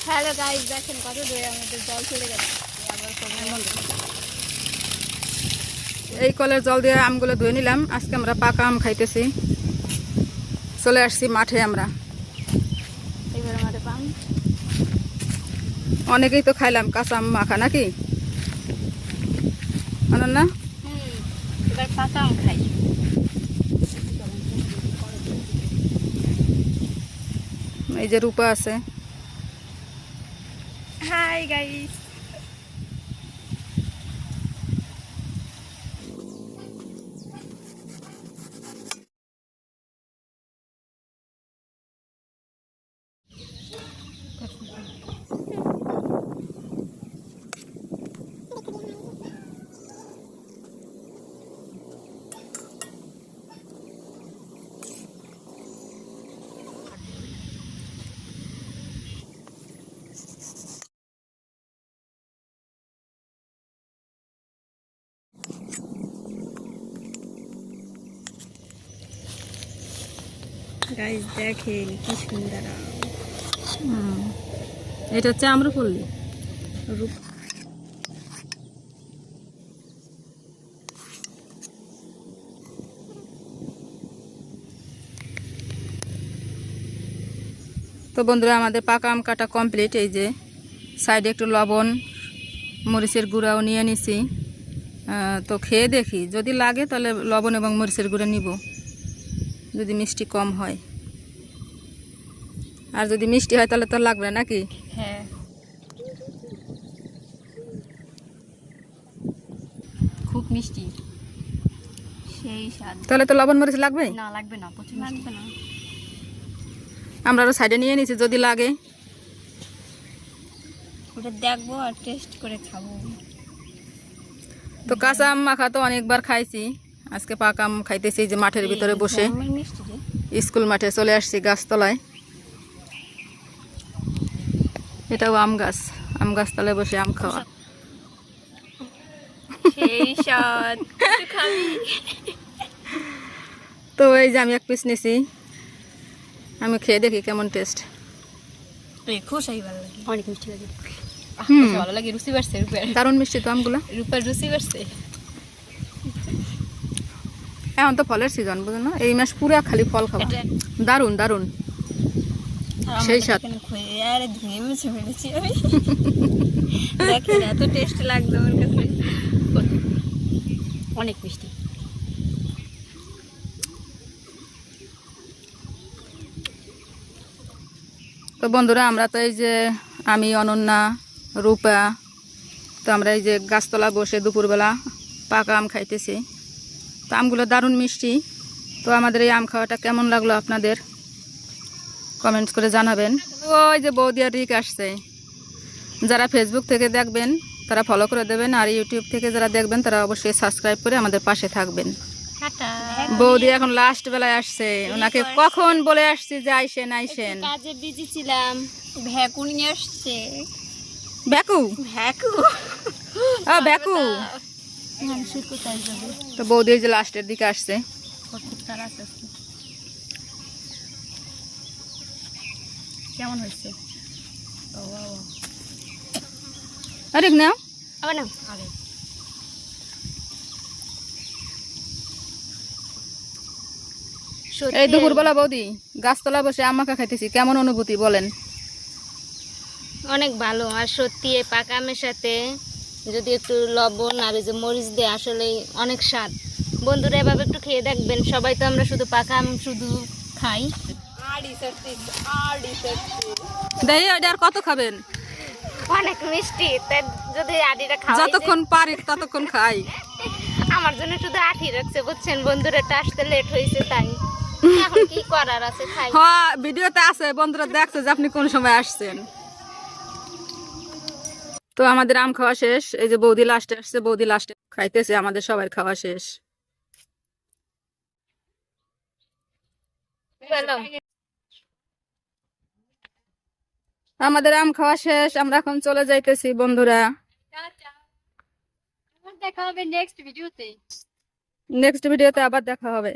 Hello guys, দেখেন কত দূরে আমাদের জল চলে গেছে। এই কলের জল দিয়ে আমগুলো ধুয়ে নিলাম। আজকে আমরা পাকা আম খাইতেছি। চলে আসছি মাঠে আমরা। এবার আমাদের পাম অনেকেই তো খাইলাম কাঁচা আম মাখা, নাকি অনন্যা? এবার পাকা আম খাই। এই যে রূপা আছে। হাই গাইস, গাইস দেখেন কি সুন্দর আম। এটা হচ্ছে আম্রপল্লী। তো বন্ধুরা, আমাদের পাকা আম কাটা কমপ্লিট। এই যে সাইডে একটু লবণ মরিচের গুঁড়াও নিয়ে নিছি। তো খেয়ে দেখি, যদি লাগে তাহলে লবণ এবং মরিচের গুঁড়া নিব, যদি মিষ্টি কম হয়। আর যদি মিষ্টি হয় তাহলে তো লাগবে না, নাকি? হ্যাঁ, খুব মিষ্টি, সেই স্বাদ। তাহলে তো লবণ মরিচ লাগবে না, লাগবে না, প্রচুর লাগবে না। আমরা আরও সাইডে নিয়ে নিছি, যদি লাগে ওটা দেখবো আর টেস্ট করে খাবো। তো কাঁচা আম মাখা তো অনেকবার খাইছি, আজকে পাকা আম খাইতেছি। যে মাঠের ভিতরে বসে, স্কুল মাঠে চলে আসছি গাছতলায়। এটাও আম গাছ, আম গাছতলায় বসে আম খাওয়া। সেই স্বাদ, খাবি? তো এই যে আমি এক পিস নিছি, আমি খেয়ে দেখি কেমন টেস্ট। খোসাই ভালো লাগে, অনেক মিষ্টি লাগে। ভালো লাগে, রুচি বাড়ছে রূপের। দারুণ মিষ্টি তো আমগুলো, রূপের রুচি বাড়ছে। এখন তো ফলের সিজন, বুঝো না? এই মাস পুরা খালি ফল খাওয়া। দারুণ দারুণ, সেই স্বাদ। ধুয়ে মুছে ফেলেছি আমি। দেখেন এত টেস্ট লাগলো আমার কাছে, অনেক মিষ্টি। তো বন্ধুরা, আমরা তো এই যে আমি, অনন্যা, রূপা, তো আমরা এই যে গাছতলা বসে দুপুরবেলা পাকা আম খাইতেছি। তো আমগুলো দারুণ মিষ্টি। তো আমাদের এই আম খাওয়াটা কেমন লাগলো আপনাদের কমেন্টস করে জানাবেন। ওই যে বৌদি আর রিক আসছে। যারা ফেসবুক থেকে দেখবেন তারা ফলো করে দেবেন, আর ইউটিউব থেকে যারা দেখবেন তারা অবশ্যই সাবস্ক্রাইব করে আমাদের পাশে থাকবেন। বৌদি এখন লাস্ট বেলায় আসছে, ওনাকে কখন বলে আসছি যে আইসেন আইসেন। কাজে বিজি ছিলাম, ভ্যাকু নিয়ে আসছে। ভ্যাকু ভ্যাকু ভ্যাকু। তো বৌদি যে লাস্টের দিকে আসছে। কেমন হয়েছে? আরে নাও, আবার নাও। এই দুপুরবেলা বৌদি গাছতলা বসে আম মাখা খাইতেছি, কেমন অনুভূতি বলেন? অনেক ভালো। আর সত্যি এই পাকা আমের সাথে যদি একটু লবণ আর এই যে মরিচ দিয়ে, আসলে অনেক স্বাদ। বন্ধুরা এভাবে একটু খেয়ে দেখবেন। সবাই তো আমরা শুধু পাকা আম শুধু খাই। দেই ওইটা আর কত খাবেন? অনেক মিষ্টি, তাই যদি আটিটা খাওয়া যতক্ষণ পারি ততক্ষণ খাই। আমার জন্য শুধু আঠি রাখছে, বুঝছেন বন্ধুরা, এটা আসতে লেট হয়েছে, তাই এখন কি করার আছে, খাই। হ্যাঁ, ভিডিওতে আছে, বন্ধুরা দেখছে যে আপনি কোন সময় আসছেন। তো আমাদের আম খাওয়া শেষ। এই যে বৌদি লাস্টে আসছে, বৌদি লাস্টে খাইতেছে, আমাদের সবার খাওয়া শেষ। আমাদের আম খাওয়া শেষ, আমরা এখন চলে যাইতেছি বন্ধুরা। দেখা হবে নেক্সট ভিডিওতে। নেক্সট ভিডিওতে আবার দেখা হবে।